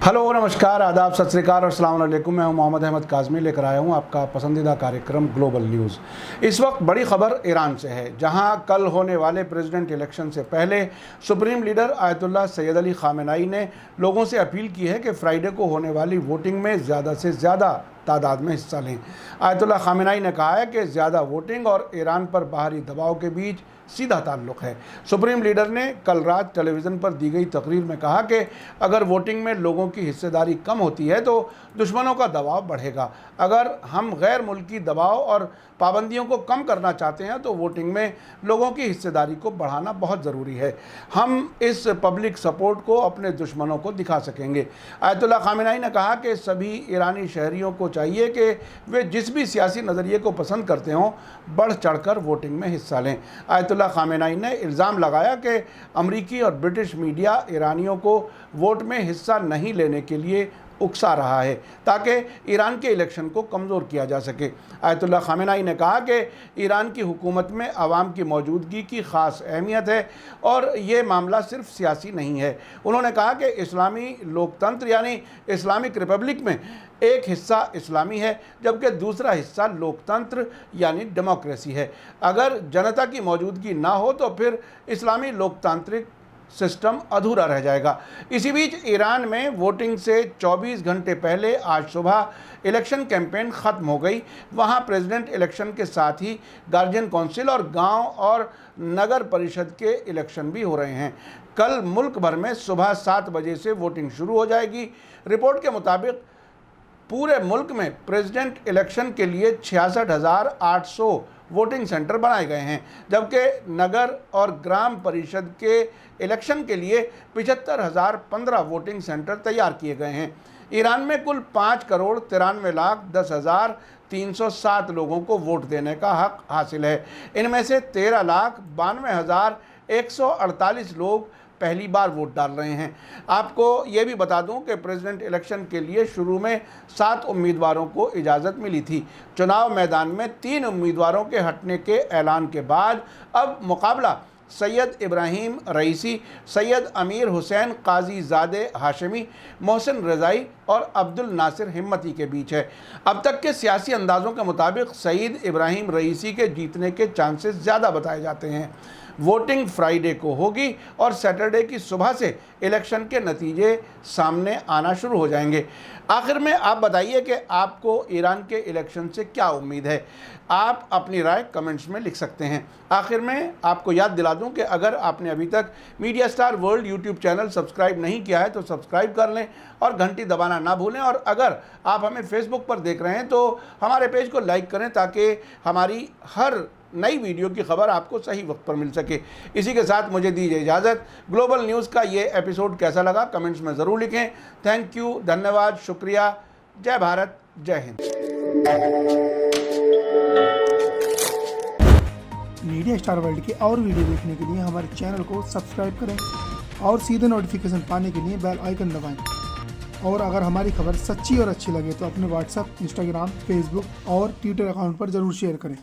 Hello, नमस्कार, आदाब, सत श्री अकाल और अस्सलाम वालेकुम। मैं हूं मोहम्मद अहमद काज़मी, लेकर आया हूं आपका पसंदीदा कार्यक्रम ग्लोबल न्यूज़। इस वक्त बड़ी खबर ईरान से है, जहां कल होने वाले प्रेसिडेंट इलेक्शन से पहले supreme leader Ayatollah Syed Ali Khamenei ने लोगों से अपील की है कि फ्राइडे को होने वाली वोटिंग में ज़्यादा से ज़्यादा तादाद में हिस्सा लें। आयतुल्लाह ख़ामेनेई ने कहा है कि ज़्यादा वोटिंग और ईरान पर बाहरी दबाव के बीच सीधा ताल्लुक़ है। सुप्रीम लीडर ने कल रात टेलीविज़न पर दी गई तकरीर में कहा कि अगर वोटिंग में लोगों की हिस्सेदारी कम होती है तो दुश्मनों का दबाव बढ़ेगा। अगर हम गैर मुल्की दबाव और पाबंदियों को कम करना चाहते हैं तो वोटिंग में लोगों की हिस्सेदारी को बढ़ाना बहुत ज़रूरी है। हम इस पब्लिक सपोर्ट को अपने दुश्मनों को दिखा सकेंगे। आयतुल्लाह ख़ामेनेई ने कहा कि सभी ईरानी शहरियों को चाहिए कि वे जिस भी सियासी नज़रिए को पसंद करते हों, बढ़ चढ़कर वोटिंग में हिस्सा लें। आयतुल्लाह ख़ामेनेई ने इल्ज़ाम लगाया कि अमरीकी और ब्रिटिश मीडिया ईरानियों को वोट में हिस्सा नहीं लेने के लिए उकसा रहा है ताकि ईरान के इलेक्शन को कमज़ोर किया जा सके। आयतुल्लाह ख़ामेनेई ने कहा कि ईरान की हुकूमत में आवाम की मौजूदगी की ख़ास अहमियत है और ये मामला सिर्फ सियासी नहीं है। उन्होंने कहा कि इस्लामी लोकतंत्र यानी इस्लामिक रिपब्लिक में एक हिस्सा इस्लामी है जबकि दूसरा हिस्सा लोकतंत्र यानी डेमोक्रेसी है। अगर जनता की मौजूदगी ना हो तो फिर इस्लामी लोकतांत्रिक सिस्टम अधूरा रह जाएगा। इसी बीच ईरान में वोटिंग से 24 घंटे पहले आज सुबह इलेक्शन कैंपेन ख़त्म हो गई। वहां प्रेसिडेंट इलेक्शन के साथ ही गार्जियन काउंसिल और गांव और नगर परिषद के इलेक्शन भी हो रहे हैं। कल मुल्क भर में सुबह 7 बजे से वोटिंग शुरू हो जाएगी। रिपोर्ट के मुताबिक पूरे मुल्क में प्रेसिडेंट इलेक्शन के लिए 66,800 वोटिंग सेंटर बनाए गए हैं, जबकि नगर और ग्राम परिषद के इलेक्शन के लिए 75,015 वोटिंग सेंटर तैयार किए गए हैं। ईरान में कुल 5,93,10,307 लोगों को वोट देने का हक हासिल है। इनमें से 13,92,148 लोग पहली बार वोट डाल रहे हैं। आपको ये भी बता दूं कि प्रेसिडेंट इलेक्शन के लिए शुरू में 7 उम्मीदवारों को इजाज़त मिली थी। चुनाव मैदान में 3 उम्मीदवारों के हटने के ऐलान के बाद अब मुकाबला सैयद इब्राहिम रईसी, सैयद अमीर हुसैन काजी ज़ादे हाशमी, मोहसिन रज़ाई और अब्दुल नासिर हिम्मती के बीच है। अब तक के सियासी अंदाज़ों के मुताबिक सैयद इब्राहिम रईसी के जीतने के चांसेस ज़्यादा बताए जाते हैं। वोटिंग फ्राइडे को होगी और सैटरडे की सुबह से इलेक्शन के नतीजे सामने आना शुरू हो जाएंगे। आखिर में आप बताइए कि आपको ईरान के इलेक्शन से क्या उम्मीद है। आप अपनी राय कमेंट्स में लिख सकते हैं। आखिर में आपको याद दिला दूं कि अगर आपने अभी तक media star world YouTube channel subscribe नहीं किया है तो सब्सक्राइब कर लें और घंटी दबाना ना भूलें। और अगर आप हमें फेसबुक पर देख रहे हैं तो हमारे पेज को लाइक करें ताकि हमारी हर नई वीडियो की खबर आपको सही वक्त पर मिल सके। इसी के साथ मुझे दीजिए इजाज़त। ग्लोबल न्यूज़ का ये एपिसोड कैसा लगा कमेंट्स में ज़रूर लिखें। थैंक यू, धन्यवाद, शुक्रिया। जय भारत, जय हिंद। मीडिया स्टार वर्ल्ड के और वीडियो देखने के लिए हमारे चैनल को सब्सक्राइब करें और सीधे नोटिफिकेशन पाने के लिए बेल आइकन दबाएं। और अगर हमारी खबर सच्ची और अच्छी लगे तो अपने व्हाट्सएप, इंस्टाग्राम, फेसबुक और ट्विटर अकाउंट पर ज़रूर शेयर करें।